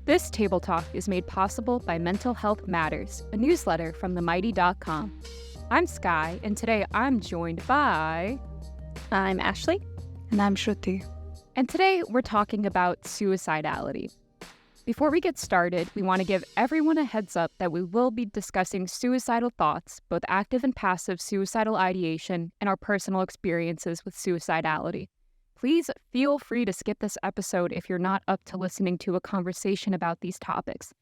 This Table Talk is made possible by Mental Health Matters, a newsletter from themighty.com. I'm Skye, and today I'm joined by... I'm Ashley. And I'm Shruti. And today we're talking about suicidality. Before we get started, we want to give everyone a heads up that we will be discussing suicidal thoughts, both active and passive suicidal ideation, and our personal experiences with suicidality. Please feel free to skip this episode if you're not up to listening to a conversation about these topics.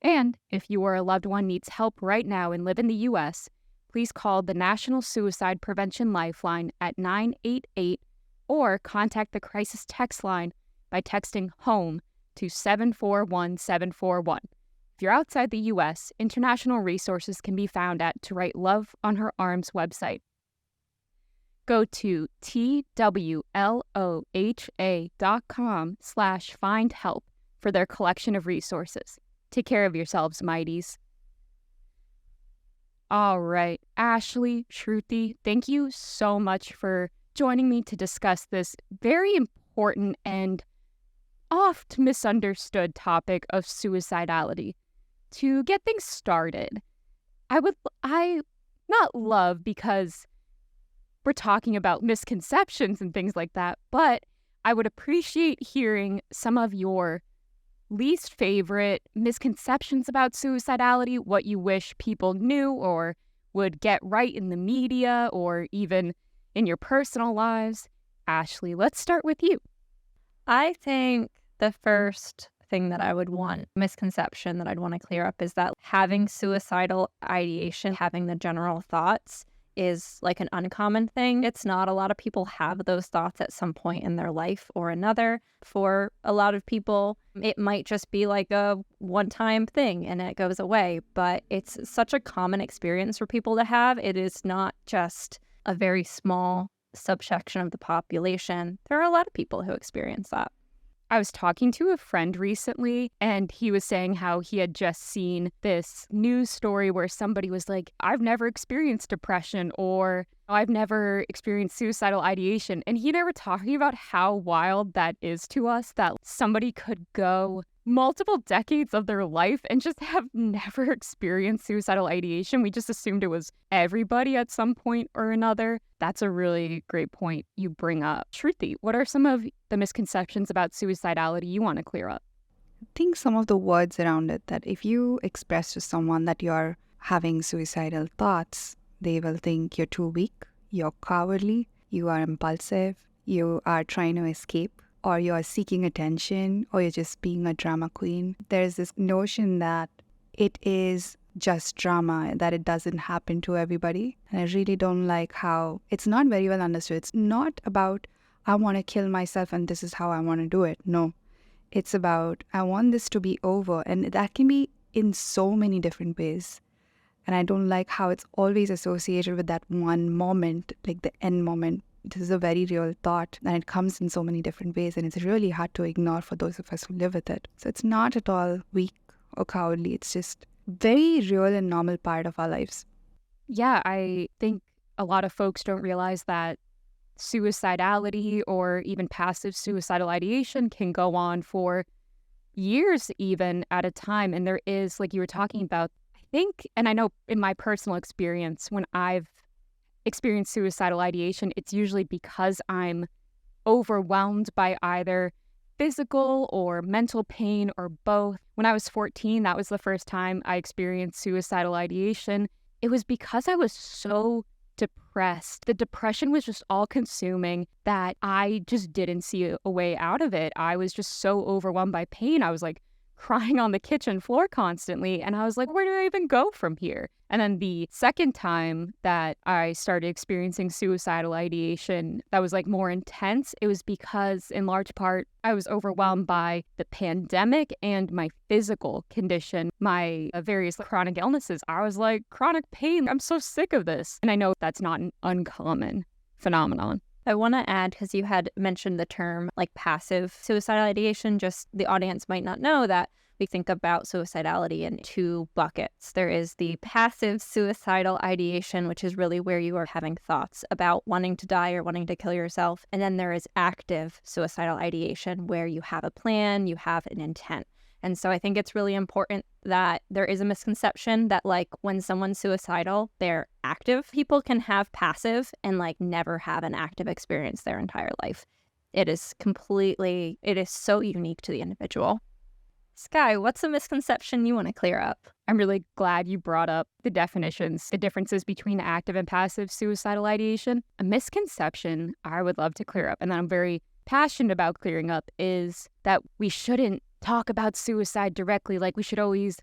And if you or a loved one needs help right now and live in the U.S., please call the National Suicide Prevention Lifeline at 988 or contact the crisis text line by texting HOME to 741-741. If you're outside the U.S., international resources can be found at To Write Love on Her Arms website. Go to twloha.com/findhelp for their collection of resources. Take care of yourselves, mighties. All right, Ashley, Shruti, thank you so much for joining me to discuss this very important and oft misunderstood topic of suicidality. To get things started, I not love because we're talking about misconceptions and things like that, but I would appreciate hearing some of your least favorite misconceptions about suicidality, what you wish people knew or would get right in the media or even in your personal lives. Ashley, let's start with you. I think the first thing that I would want, misconception that I'd want to clear up is that having suicidal ideation, having the general thoughts is like an uncommon thing. It's not. A lot of people have those thoughts at some point in their life or another. For a lot of people, it might just be like a one-time thing and it goes away, but it's such a common experience for people to have. It is not just a very small subsection of the population. There are a lot of people who experience that. I was talking to a friend recently, and he was saying how he had just seen this news story where somebody was like, I've never experienced depression, or I've never experienced suicidal ideation. And they were talking about how wild that is to us, that somebody could go multiple decades of their life and just have never experienced suicidal ideation. We just assumed it was everybody at some point or another. That's a really great point you bring up. Shruti, what are some of the misconceptions about suicidality you want to clear up? I think some of the words around it, that if you express to someone that you're having suicidal thoughts, they will think you're too weak, you're cowardly, you are impulsive, you are trying to escape, or you're seeking attention, or you're just being a drama queen. There's this notion that it is just drama, that it doesn't happen to everybody. And I really don't like how it's not very well understood. It's not about, I want to kill myself and this is how I want to do it. No, it's about, I want this to be over. And that can be in so many different ways. And I don't like how it's always associated with that one moment, like the end moment. This is a very real thought, and it comes in so many different ways, and it's really hard to ignore for those of us who live with it. So it's not at all weak or cowardly. It's just very real and normal part of our lives. Yeah, I think a lot of folks don't realize that suicidality or even passive suicidal ideation can go on for years even at a time. And there is, like you were talking about, I think, and I know in my personal experience, when I've experienced suicidal ideation, it's usually because I'm overwhelmed by either physical or mental pain or both. When I was 14, that was the first time I experienced suicidal ideation. It was because I was so depressed. The depression was just all consuming that I just didn't see a way out of it. I was just so overwhelmed by pain. I was like crying on the kitchen floor constantly. And I was like, where do I even go from here? And then the second time that I started experiencing suicidal ideation that was like more intense, it was because in large part, I was overwhelmed by the pandemic and my physical condition, my various chronic illnesses. I was like, chronic pain, I'm so sick of this. And I know that's not an uncommon phenomenon. I want to add, because you had mentioned the term like passive suicidal ideation, just the audience might not know that we think about suicidality in two buckets. There is the passive suicidal ideation, which is really where you are having thoughts about wanting to die or wanting to kill yourself. And then there is active suicidal ideation, where you have a plan, you have an intent. And so I think it's really important that there is a misconception that like when someone's suicidal, they're active. People can have passive and like never have an active experience their entire life. It is so unique to the individual. Skye, what's a misconception you want to clear up? I'm really glad you brought up the definitions, the differences between active and passive suicidal ideation. A misconception I would love to clear up, and that I'm very passionate about clearing up, is that we shouldn't talk about suicide directly. Like we should always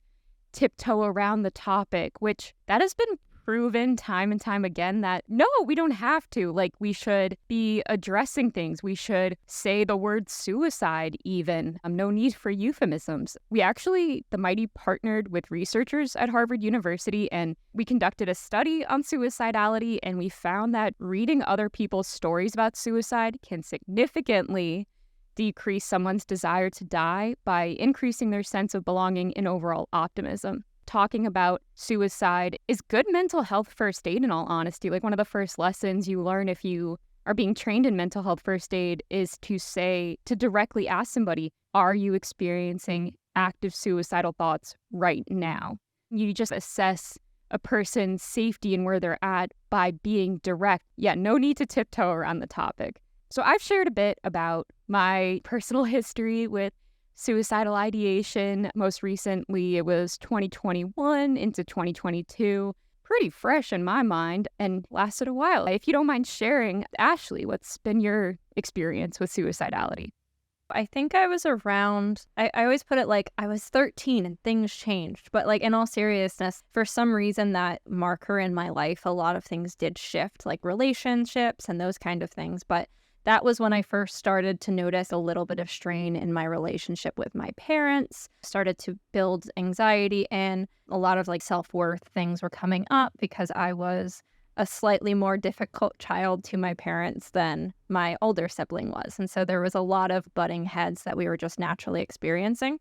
tiptoe around the topic, which that has been proven time and time again that no, we don't have to. Like we should be addressing things. We should say the word suicide even. No need for euphemisms. We actually, the Mighty, partnered with researchers at Harvard University, and we conducted a study on suicidality, and we found that reading other people's stories about suicide can significantly decrease someone's desire to die by increasing their sense of belonging and overall optimism. Talking about suicide is good mental health first aid, in all honesty. Like one of the first lessons you learn if you are being trained in mental health first aid is to directly ask somebody, are you experiencing active suicidal thoughts right now? You just assess a person's safety and where they're at by being direct. Yeah, no need to tiptoe around the topic. So I've shared a bit about my personal history with suicidal ideation. Most recently, it was 2021 into 2022. Pretty fresh in my mind and lasted a while. If you don't mind sharing, Ashley, what's been your experience with suicidality? I think I was around, I always put it like I was 13 and things changed. But like in all seriousness, for some reason that marker in my life, a lot of things did shift, like relationships and those kind of things. But that was when I first started to notice a little bit of strain in my relationship with my parents, started to build anxiety, and a lot of like self-worth things were coming up because I was a slightly more difficult child to my parents than my older sibling was. And so there was a lot of butting heads that we were just naturally experiencing.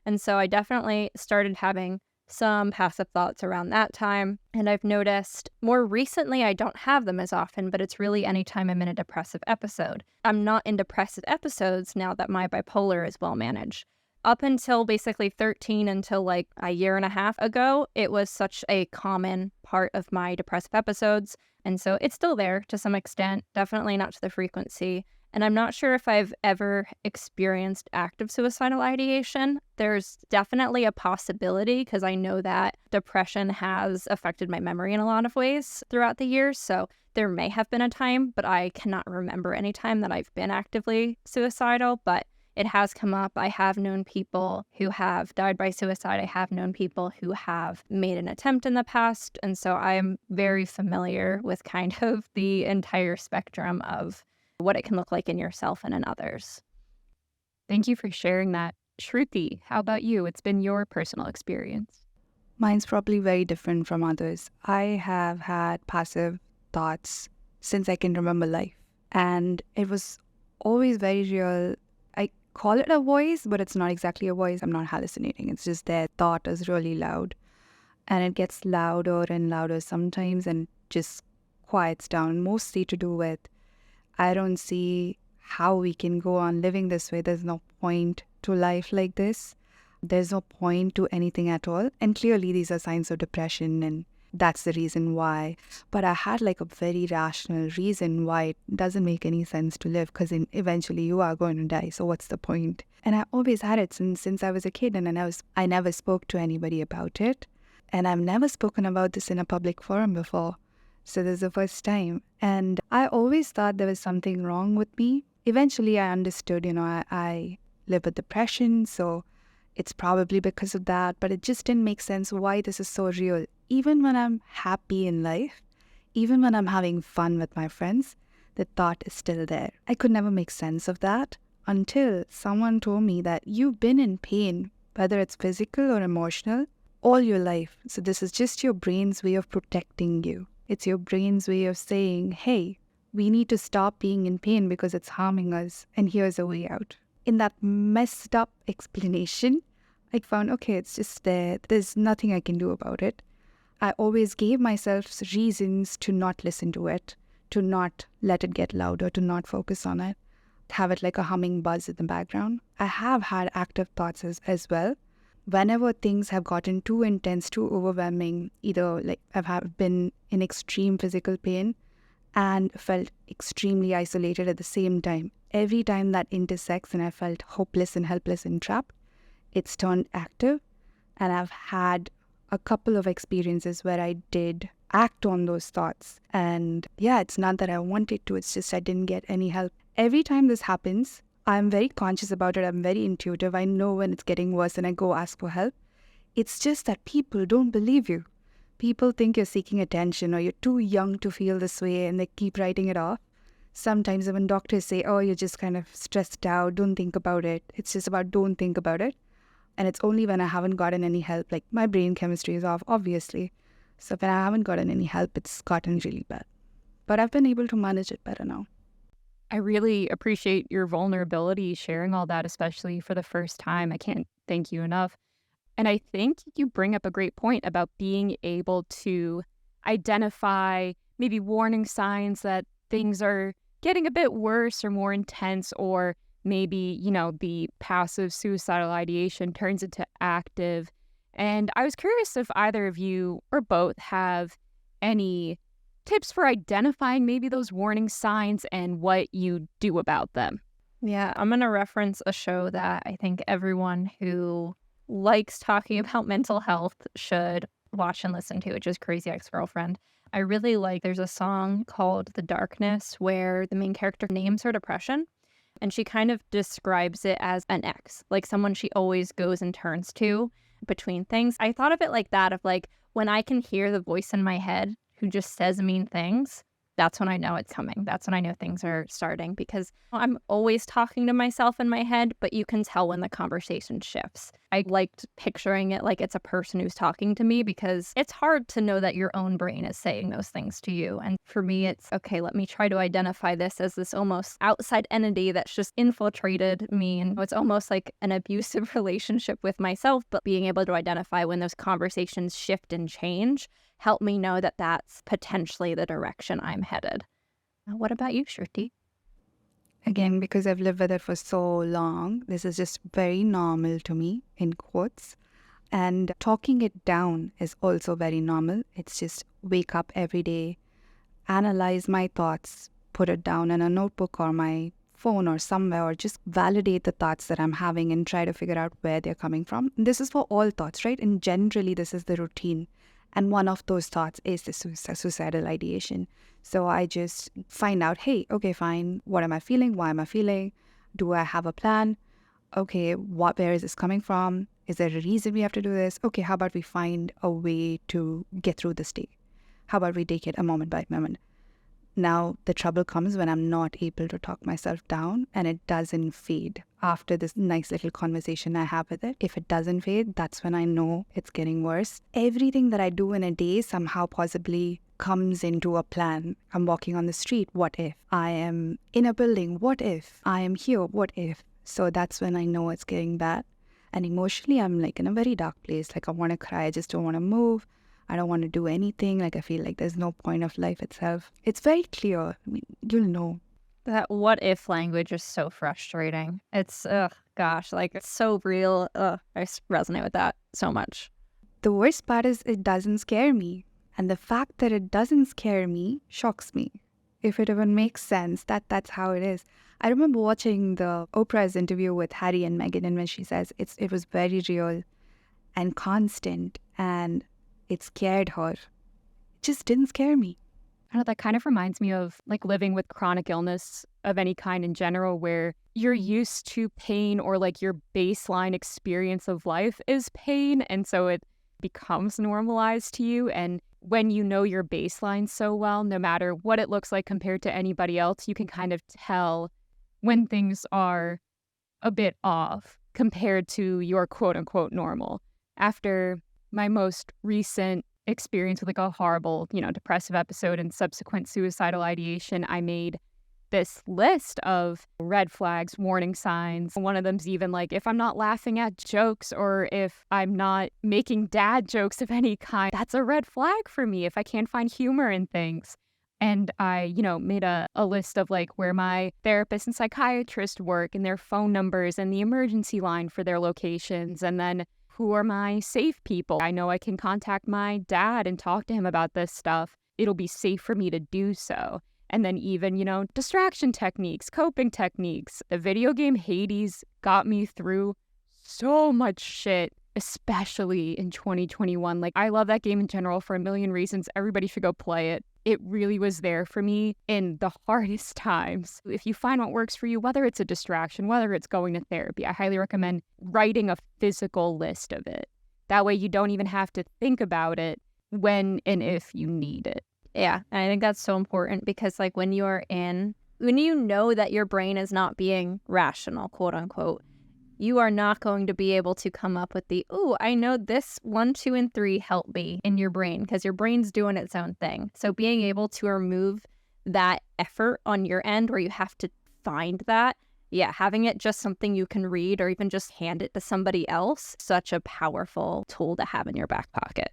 And so I definitely started having some passive thoughts around that time. And I've noticed more recently, I don't have them as often, but it's really anytime I'm in a depressive episode. I'm not in depressive episodes now that my bipolar is well managed. Up until basically 13, until like a year and a half ago, it was such a common part of my depressive episodes. And so it's still there to some extent, definitely not to the frequency. And I'm not sure if I've ever experienced active suicidal ideation. There's definitely a possibility because I know that depression has affected my memory in a lot of ways throughout the years. So there may have been a time, but I cannot remember any time that I've been actively suicidal. But it has come up. I have known people who have died by suicide. I have known people who have made an attempt in the past. And so I am very familiar with kind of the entire spectrum of what it can look like in yourself and in others. Thank you for sharing that. Shruti, how about you? It's been your personal experience. Mine's probably very different from others. I have had passive thoughts since I can remember life. And it was always very real. I call it a voice, but it's not exactly a voice. I'm not hallucinating. It's just their thought is really loud. And it gets louder and louder sometimes and just quiets down, mostly to do with I don't see how we can go on living this way. There's no point to life like this. There's no point to anything at all. And clearly these are signs of depression and that's the reason why. But I had like a very rational reason why it doesn't make any sense to live because eventually you are going to die. So what's the point? And I always had it since I was a kid and I never spoke to anybody about it. And I've never spoken about this in a public forum before. So this is the first time. And I always thought there was something wrong with me. Eventually I understood, I live with depression, so it's probably because of that. But it just didn't make sense why this is so real. Even when I'm happy in life, even when I'm having fun with my friends, the thought is still there. I could never make sense of that until someone told me that you've been in pain, whether it's physical or emotional, all your life. So this is just your brain's way of protecting you. It's your brain's way of saying, hey, we need to stop being in pain because it's harming us, and here's a way out. In that messed up explanation, I found, okay, it's just there. There's nothing I can do about it. I always gave myself reasons to not listen to it, to not let it get louder, to not focus on it, have it like a humming buzz in the background. I have had active thoughts as well, whenever things have gotten too intense, too overwhelming, either like have been in extreme physical pain and felt extremely isolated at the same time. Every time that intersects and I felt hopeless and helpless and trapped, it's turned active. And I've had a couple of experiences where I did act on those thoughts. And yeah, it's not that I wanted to, it's just I didn't get any help. Every time this happens, I'm very conscious about it. I'm very intuitive. I know when it's getting worse and I go ask for help. It's just that people don't believe you. People think you're seeking attention or you're too young to feel this way and they keep writing it off. Sometimes when doctors say, oh, you're just kind of stressed out, don't think about it. It's just about don't think about it. And it's only when I haven't gotten any help, like my brain chemistry is off, obviously. So when I haven't gotten any help, it's gotten really bad. But I've been able to manage it better now. I really appreciate your vulnerability sharing all that, especially for the first time. I can't thank you enough. And I think you bring up a great point about being able to identify maybe warning signs that things are getting a bit worse or more intense, or maybe, the passive suicidal ideation turns into active. And I was curious if either of you or both have any tips for identifying maybe those warning signs and what you do about them. Yeah, I'm going to reference a show that I think everyone who likes talking about mental health should watch and listen to, which is Crazy Ex-Girlfriend. I really like, there's a song called The Darkness where the main character names her depression. And she kind of describes it as an ex, like someone she always goes and turns to between things. I thought of it like that, of like when I can hear the voice in my head who just says mean things, that's when I know it's coming. That's when I know things are starting, because I'm always talking to myself in my head, but you can tell when the conversation shifts. I liked picturing it like it's a person who's talking to me, because it's hard to know that your own brain is saying those things to you. And for me, it's okay, let me try to identify this as this almost outside entity that's just infiltrated me. And it's almost like an abusive relationship with myself, but being able to identify when those conversations shift and change help me know that that's potentially the direction I'm headed. What about you, Shruti? Again, because I've lived with it for so long, this is just very normal to me, in quotes. And talking it down is also very normal. It's just wake up every day, analyze my thoughts, put it down in a notebook or my phone or somewhere, or just validate the thoughts that I'm having and try to figure out where they're coming from. And this is for all thoughts, right? And generally, this is the routine. And one of those thoughts is the suicidal ideation. So I just find out, hey, okay, fine. What am I feeling? Why am I feeling? Do I have a plan? Okay, where is this coming from? Is there a reason we have to do this? Okay, how about we find a way to get through this day? How about we take it a moment by moment? Now, the trouble comes when I'm not able to talk myself down and it doesn't fade after this nice little conversation I have with it. If it doesn't fade, that's when I know it's getting worse. Everything that I do in a day somehow possibly comes into a plan. I'm walking on the street. What if? I am in a building. What if? I am here. What if? So that's when I know it's getting bad. And emotionally, I'm like in a very dark place. Like I want to cry. I just don't want to move. I don't want to do anything. Like I feel like there's no point of life itself. It's very clear. I mean, you'll know. That what if language is so frustrating. It's, gosh, like it's so real. I resonate with that so much. The worst part is it doesn't scare me. And the fact that it doesn't scare me shocks me. If it even makes sense, that's how it is. I remember watching the Oprah's interview with Harry and Meghan, and when she says it was very real and constant and it scared her. It just didn't scare me. I don't know, that kind of reminds me of like living with chronic illness of any kind in general, where you're used to pain, or like your baseline experience of life is pain. And so it becomes normalized to you. And when you know your baseline so well, no matter what it looks like compared to anybody else, you can kind of tell when things are a bit off compared to your quote unquote normal. After my most recent experience with like a horrible, depressive episode and subsequent suicidal ideation, I made this list of red flags, warning signs. One of them's even like if I'm not laughing at jokes or if I'm not making dad jokes of any kind, that's a red flag for me if I can't find humor in things. And I, made a list of like where my therapist and psychiatrist work and their phone numbers and the emergency line for their locations. And then Who are my safe people? I know I can contact my dad and talk to him about this stuff. It'll be safe for me to do so. And then even, distraction techniques, coping techniques. The video game Hades got me through so much shit, especially in 2021. Like, I love that game in general for a million reasons. Everybody should go play it. It really was there for me in the hardest times. If you find what works for you, whether it's a distraction, whether it's going to therapy, I highly recommend writing a physical list of it. That way you don't even have to think about it when and if you need it. Yeah, and I think that's so important because like when you know that your brain is not being rational, quote unquote, you are not going to be able to come up with I know this 1, 2, and 3 help me in your brain because your brain's doing its own thing. So being able to remove that effort on your end where you have to find that, having it just something you can read or even just hand it to somebody else, such a powerful tool to have in your back pocket.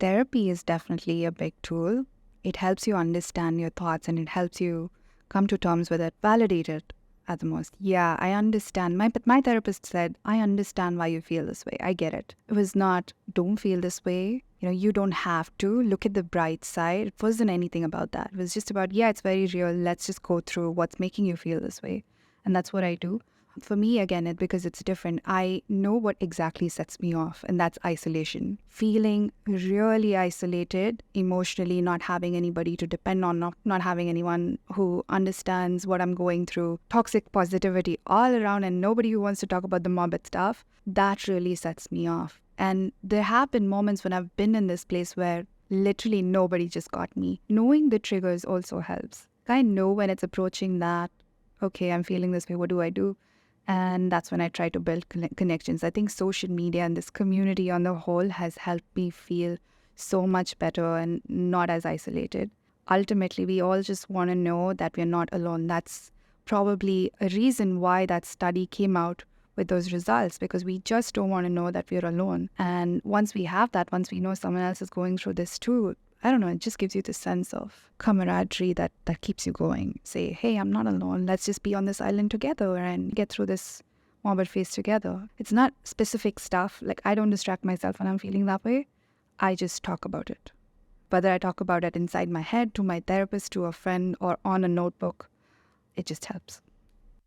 Therapy is definitely a big tool. It helps you understand your thoughts and it helps you come to terms with it, validate it. At the most. Yeah, I understand. But my therapist said, I understand why you feel this way. I get it. It was not, don't feel this way. You don't have to. Look at the bright side. It wasn't anything about that. It was just about, it's very real. Let's just go through what's making you feel this way. And that's what I do. For me, again, because it's different, I know what exactly sets me off, and that's isolation. Feeling really isolated emotionally, not having anybody to depend on, not having anyone who understands what I'm going through, toxic positivity all around, and nobody who wants to talk about the morbid stuff. That really sets me off. And there have been moments when I've been in this place where literally nobody just got me. Knowing the triggers also helps. I know when it's approaching that, okay, I'm feeling this way, what do I do? And that's when I try to build connections. I think social media and this community on the whole has helped me feel so much better and not as isolated. Ultimately, we all just want to know that we're not alone. That's probably a reason why that study came out with those results, because we just don't want to know that we're alone. And once we have that, once we know someone else is going through this too, I don't know, it just gives you the sense of camaraderie that keeps you going. Say, hey, I'm not alone. Let's just be on this island together and get through this morbid phase together. It's not specific stuff. Like, I don't distract myself when I'm feeling that way. I just talk about it. Whether I talk about it inside my head, to my therapist, to a friend, or on a notebook, it just helps.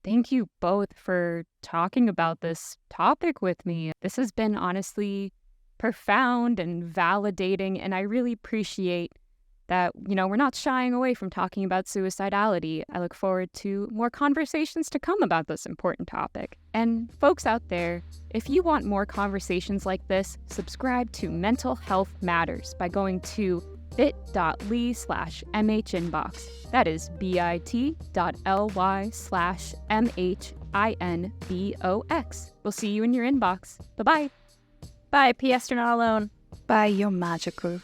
Thank you both for talking about this topic with me. This has been honestly profound and validating, and I really appreciate that, we're not shying away from talking about suicidality. I look forward to more conversations to come about this important topic. And folks out there, if you want more conversations like this, subscribe to Mental Health Matters by going to bit.ly/mhinbox. That is bit.ly/mhinbox. We'll see you in your inbox. Bye-bye. Bye, P.S. You're not alone. Bye, you're magical.